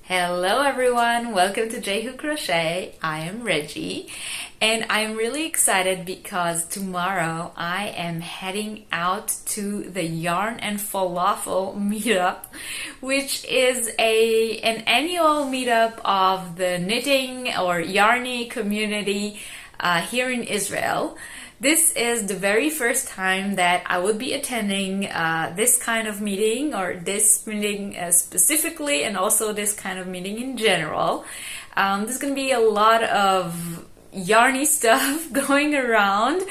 Hello everyone, welcome to J Crochet. I am Reggie and I'm really excited because tomorrow I am heading out to the Yarn and Falafel meetup, which is an annual meetup of the knitting or yarny community here in Israel. This is the very first time that I would be attending this kind of meeting, or this meeting specifically, and also this kind of meeting in general. There's going to be a lot of yarny stuff going around,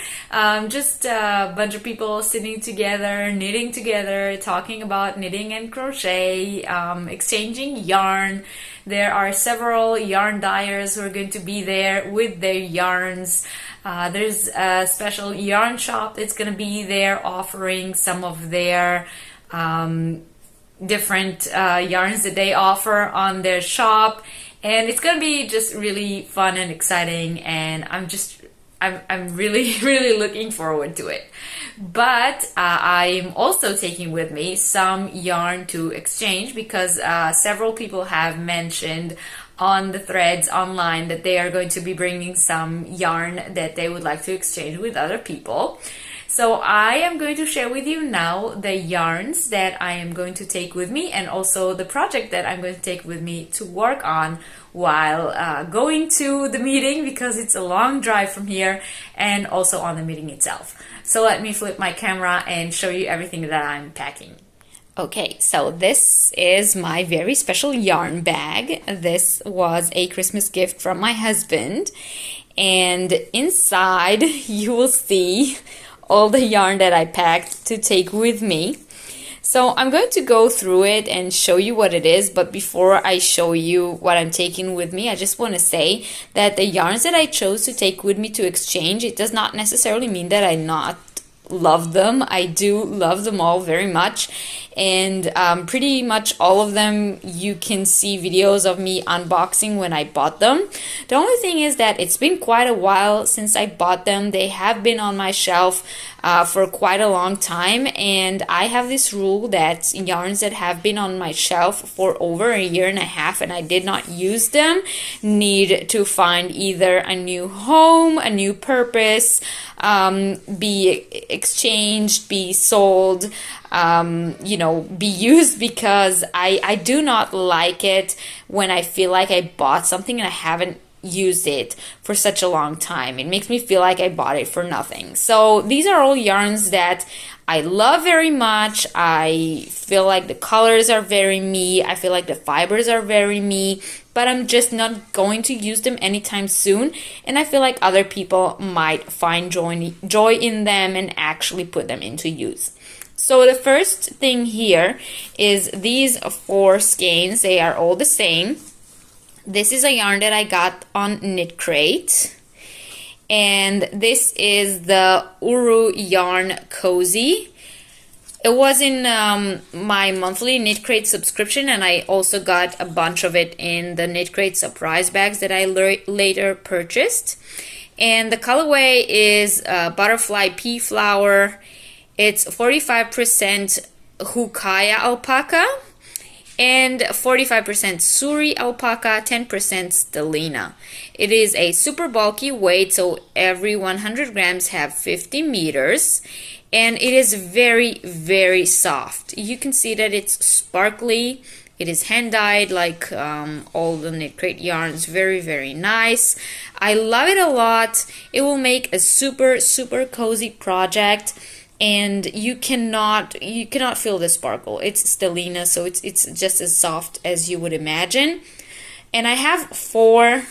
just a bunch of people sitting together, knitting together, talking about knitting and crochet, exchanging yarn. There are several yarn dyers who are going to be there with their yarns. There's a special yarn shop that's going to be there offering some of their different yarns that they offer on their shop, and it's going to be just really fun and exciting, and I'm really really looking forward to it. But I'm also taking with me some yarn to exchange because several people have mentioned on the threads online that they are going to be bringing some yarn that they would like to exchange with other people. So I am going to share with you now the yarns that I am going to take with me, and also the project that I'm going to take with me to work on while going to the meeting, because it's a long drive from here, and also on the meeting itself. So let me flip my camera and show you everything that I'm packing. Okay, so this is my very special yarn bag. This was a Christmas gift from my husband, and inside you will see all the yarn that I packed to take with me. So I'm going to go through it and show you what it is, but before I show you what I'm taking with me, I just want to say that the yarns that I chose to take with me to exchange, it does not necessarily mean that I not love them. I do love them all very much, and pretty much all of them you can see videos of me unboxing when I bought them. The only thing is that it's been quite a while since I bought them. They have been on my shelf for quite a long time, and I have this rule that yarns that have been on my shelf for over a year and a half and I did not use them need to find either a new home, a new purpose, be exchanged, be sold, be used, because I do not like it when I feel like I bought something and I haven't used it for such a long time. It makes me feel like I bought it for nothing. So these are all yarns that I love very much. I feel like the colors are very me. I feel like the fibers are very me, but I'm just not going to use them anytime soon. And I feel like other people might find joy in them and actually put them into use. So the first thing here is these 4 skeins. They are all the same. This is a yarn that I got on Knit Crate, and this is the Uru Yarn Cozy. It was in my monthly Knit Crate subscription, and I also got a bunch of it in the Knit Crate surprise bags that I later purchased. And the colorway is Butterfly Pea Flower. It's 45% Hukaya alpaca and 45% Suri alpaca, 10% Stellina. It is a super bulky weight, so every 100 grams have 50 meters, and it is very, very soft. You can see that it's sparkly. It is hand-dyed like all the Knit Crate yarns. Very, very nice. I love it a lot. It will make a super, super cozy project. And you cannot feel the sparkle. It's stellina, so it's just as soft as you would imagine. And I have 4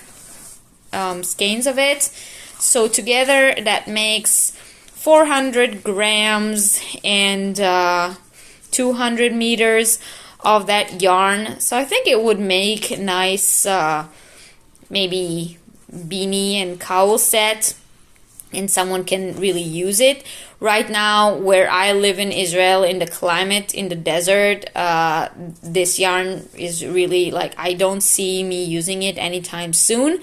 skeins of it, so together that makes 400 grams and 200 meters of that yarn. So I think it would make a nice maybe beanie and cowl set, and someone can really use it. Right now, where I live in Israel, in the climate, in the desert, this yarn is really like, I don't see me using it anytime soon.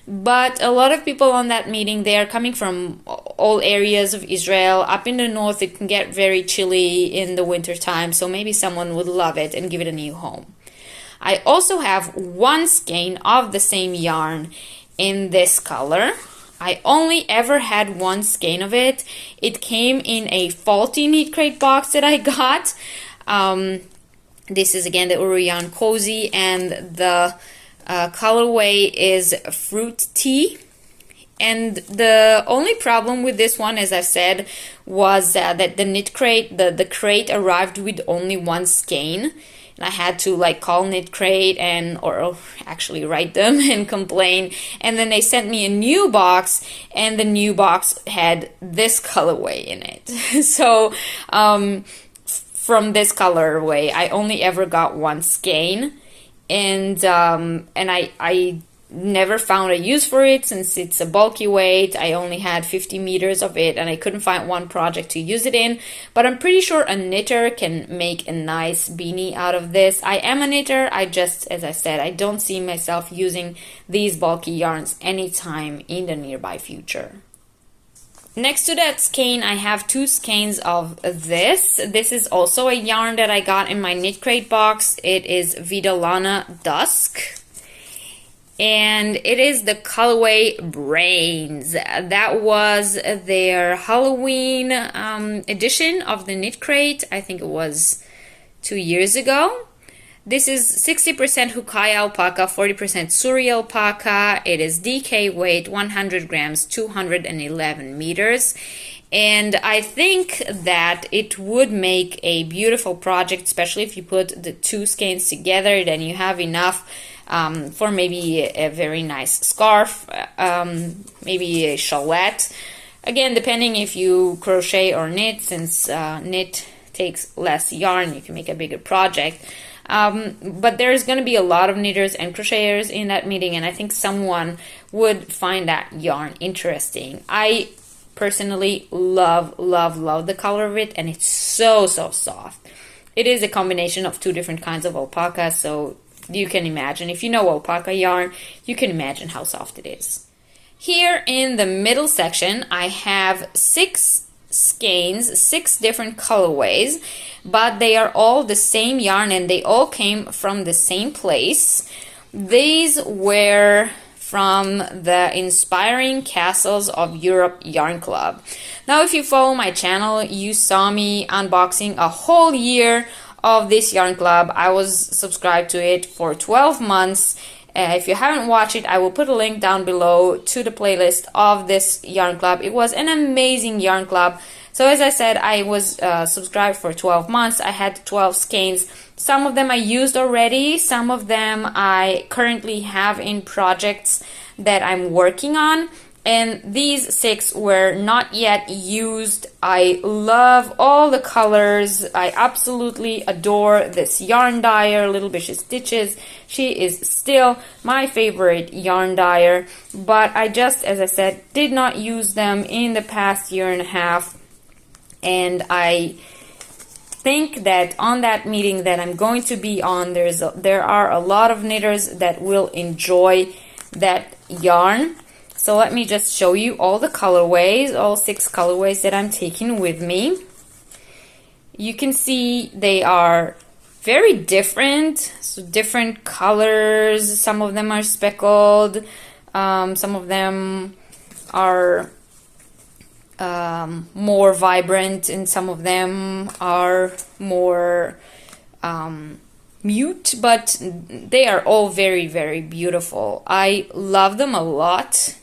But a lot of people on that meeting, they are coming from all areas of Israel. Up in the north, it can get very chilly in the winter time, so maybe someone would love it and give it a new home. I also have one skein of the same yarn in this color. I only ever had one skein of it. It came in a faulty knit crate box that I got. This is again the Uru Yarn Cozy, and the colorway is Fruit Tea. And the only problem with this one, as I said, was that the knit crate, the crate arrived with only one skein. And I had to like call Knit Crate or actually write them and complain. And then they sent me a new box, and the new box had this colorway in it. So from this colorway, I only ever got one skein, and I never found a use for it since it's a bulky weight. I only had 50 meters of it, and I couldn't find one project to use it in, but I'm pretty sure a knitter can make a nice beanie out of this. I am a knitter, I just, as I said, I don't see myself using these bulky yarns anytime in the nearby future. Next to that skein, I have two skeins of this. This is also a yarn that I got in my knit crate box. It is Vidalana Dusk, and it is the colorway Brains. That was their Halloween edition of the knit crate. I think it was 2 years ago. This is 60% Hukai alpaca, 40% Suri alpaca. It is DK weight, 100 grams, 211 meters. And I think that it would make a beautiful project, especially if you put the two skeins together, then you have enough for maybe a very nice scarf, maybe a shawlette. Again, depending if you crochet or knit, since knit takes less yarn, you can make a bigger project. But there's going to be a lot of knitters and crocheters in that meeting, and I think someone would find that yarn interesting. I personally love the color of it, and it's so soft. It is a combination of two different kinds of alpaca, so you can imagine, if you know alpaca yarn, you can imagine how soft it is. Here in the middle section, I have 6 skeins, 6 different colorways, but they are all the same yarn and they all came from the same place. These were from the Inspiring Castles of Europe Yarn Club. Now, if you follow my channel, you saw me unboxing a whole year of this yarn club. I was subscribed to it for 12 months. If you haven't watched it, I will put a link down below to the playlist of this yarn club. It was an amazing yarn club. So as I said, I was subscribed for 12 months. I had 12 skeins. Some of them I used already. Some of them I currently have in projects that I'm working on. And these 6 were not yet used. I love all the colors. I absolutely adore this yarn dyer, Little Vicious Stitches. She is still my favorite yarn dyer, but I just, as I said, did not use them in the past year and a half. And I think that on that meeting that I'm going to be on, there are a lot of knitters that will enjoy that yarn. So let me just show you all the colorways, all 6 colorways that I'm taking with me. You can see they are very different, so different colors. Some of them are speckled, some of them are more vibrant, and some of them are more mute, but they are all very beautiful. I love them a lot.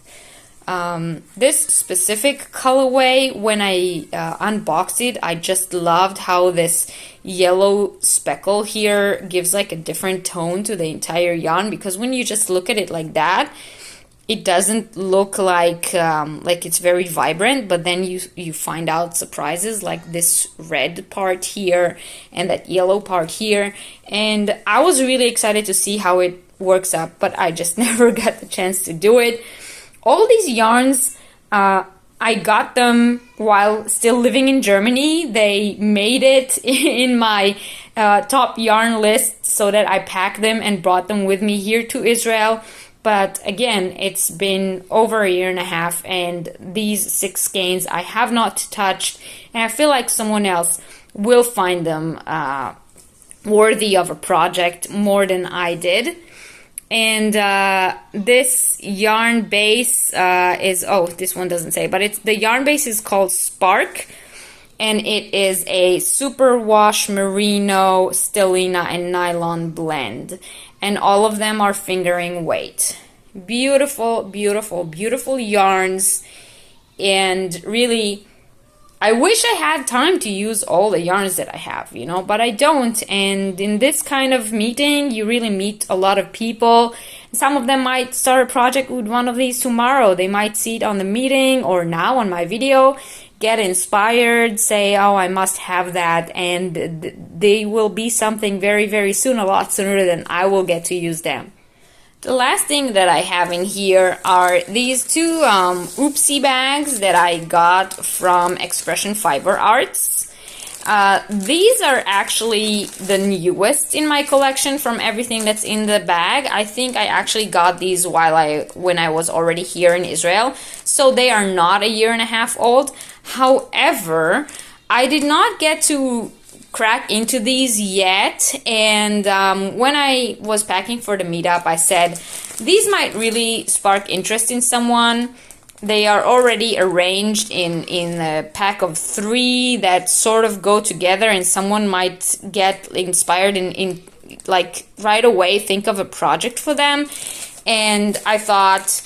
This specific colorway, when I unboxed it, I just loved how this yellow speckle here gives like a different tone to the entire yarn, because when you just look at it like that, it doesn't look like it's very vibrant, but then you find out surprises like this red part here and that yellow part here, and I was really excited to see how it works up, but I just never got the chance to do it. All these yarns, I got them while still living in Germany. They made it in my top yarn list so that I packed them and brought them with me here to Israel. But again, it's been over a year and a half, and these 6 skeins I have not touched, and I feel like someone else will find them worthy of a project more than I did. And this yarn base is, oh, this one doesn't say, but it's, the yarn base is called Spark, and it is a superwash merino, stellina, and nylon blend, and all of them are fingering weight. Beautiful, beautiful, beautiful yarns, and really, I wish I had time to use all the yarns that I have, you know, but I don't. And in this kind of meeting, you really meet a lot of people. Some of them might start a project with one of these tomorrow. They might see it on the meeting or now on my video, get inspired, say, oh, I must have that. And they will be something very, very soon, a lot sooner than I will get to use them. The last thing that I have in here are these two oopsie bags that I got from Expression Fiber Arts. These are actually the newest in my collection from everything that's in the bag. I think I actually got these when I was already here in Israel, so they are not a year and a half old. However, I did not get to crack into these yet, and when I was packing for the meetup, I said these might really spark interest in someone. They are already arranged in a pack of 3 that sort of go together, and someone might get inspired in like right away think of a project for them. And I thought,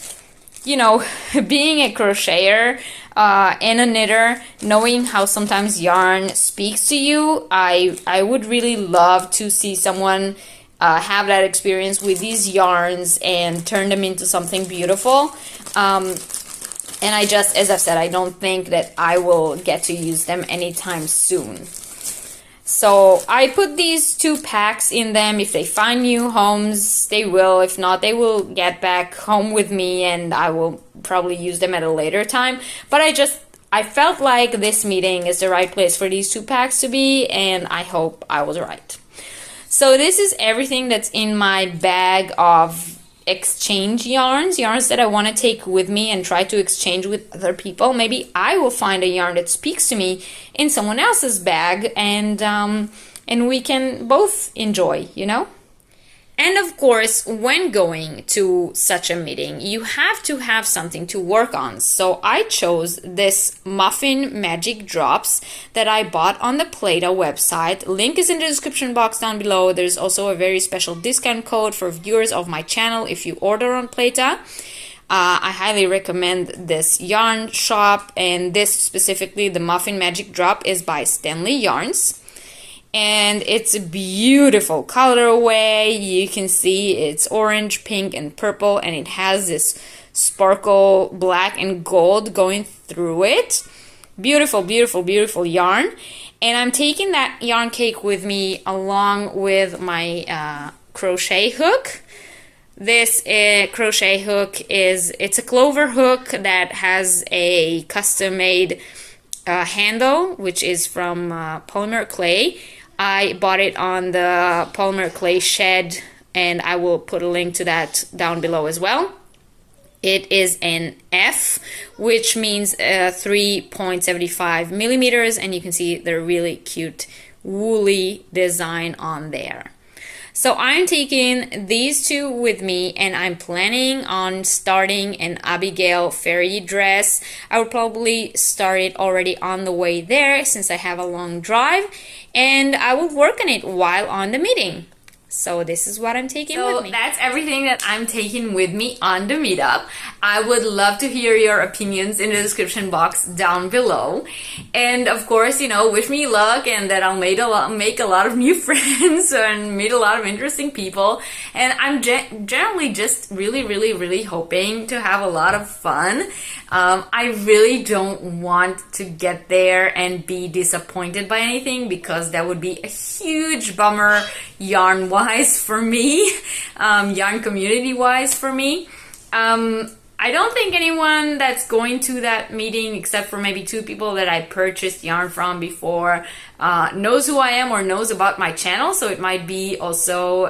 you know, being a crocheter and a knitter, knowing how sometimes yarn speaks to you, I would really love to see someone have that experience with these yarns and turn them into something beautiful. And I just, as I've said, I don't think that I will get to use them anytime soon. So I put these 2 packs in them. If they find new homes, they will. If not, they will get back home with me, and I will probably use them at a later time. But I felt like this meeting is the right place for these 2 packs to be, and I hope I was right. So this is everything that's in my bag of exchange yarns that I want to take with me and try to exchange with other people. Maybe I will find a yarn that speaks to me in someone else's bag, and we can both enjoy, you know? And of course, when going to such a meeting, you have to have something to work on. So I chose this muffin magic drops that I bought on the PlayDoh website. Link is in the description box down below. There's also a very special discount code for viewers of my channel if you order on PlayDoh. I highly recommend this yarn shop, and this specifically, the Muffin Magic Drop, is by Stanley Yarns. And it's a beautiful colorway. You can see it's orange, pink, and purple, and it has this sparkle black and gold going through it. Beautiful, beautiful, beautiful yarn. And I'm taking that yarn cake with me along with my crochet hook. This crochet hook it's a clover hook that has a custom-made handle, which is from polymer clay. I bought it on the polymer clay shed, and I will put a link to that down below as well. It is an F, which means 3.75 millimeters, and you can see the really cute woolly design on there. So I'm taking these 2 with me, and I'm planning on starting an Abigail fairy dress. I will probably start it already on the way there since I have a long drive, and I will work on it while on the meeting. So this is what I'm taking with me. So that's everything that I'm taking with me on the meetup. I would love to hear your opinions in the description box down below. And of course, you know, wish me luck and that I'll make a lot of new friends and meet a lot of interesting people. And I'm generally just really hoping to have a lot of fun. I really don't want to get there and be disappointed by anything, because that would be a huge bummer yarn-wise for me, yarn community-wise for me. I don't think anyone that's going to that meeting, except for maybe 2 people that I purchased yarn from before, knows who I am or knows about my channel, so it might be also,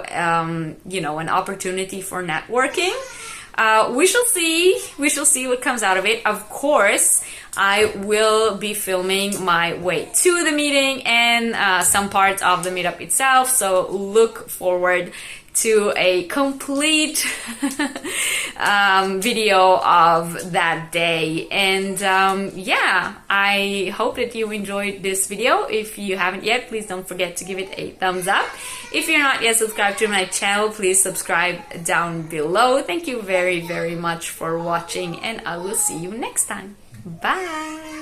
you know, an opportunity for networking. We shall see what comes out of it. Of course, I will be filming my way to the meeting and some parts of the meetup itself, so look forward to a complete video of that day. And yeah, I hope that you enjoyed this video. If you haven't yet, please don't forget to give it a thumbs up. If you're not yet subscribed to my channel, please subscribe down below. Thank you very, very much for watching, and I will see you next time. Bye!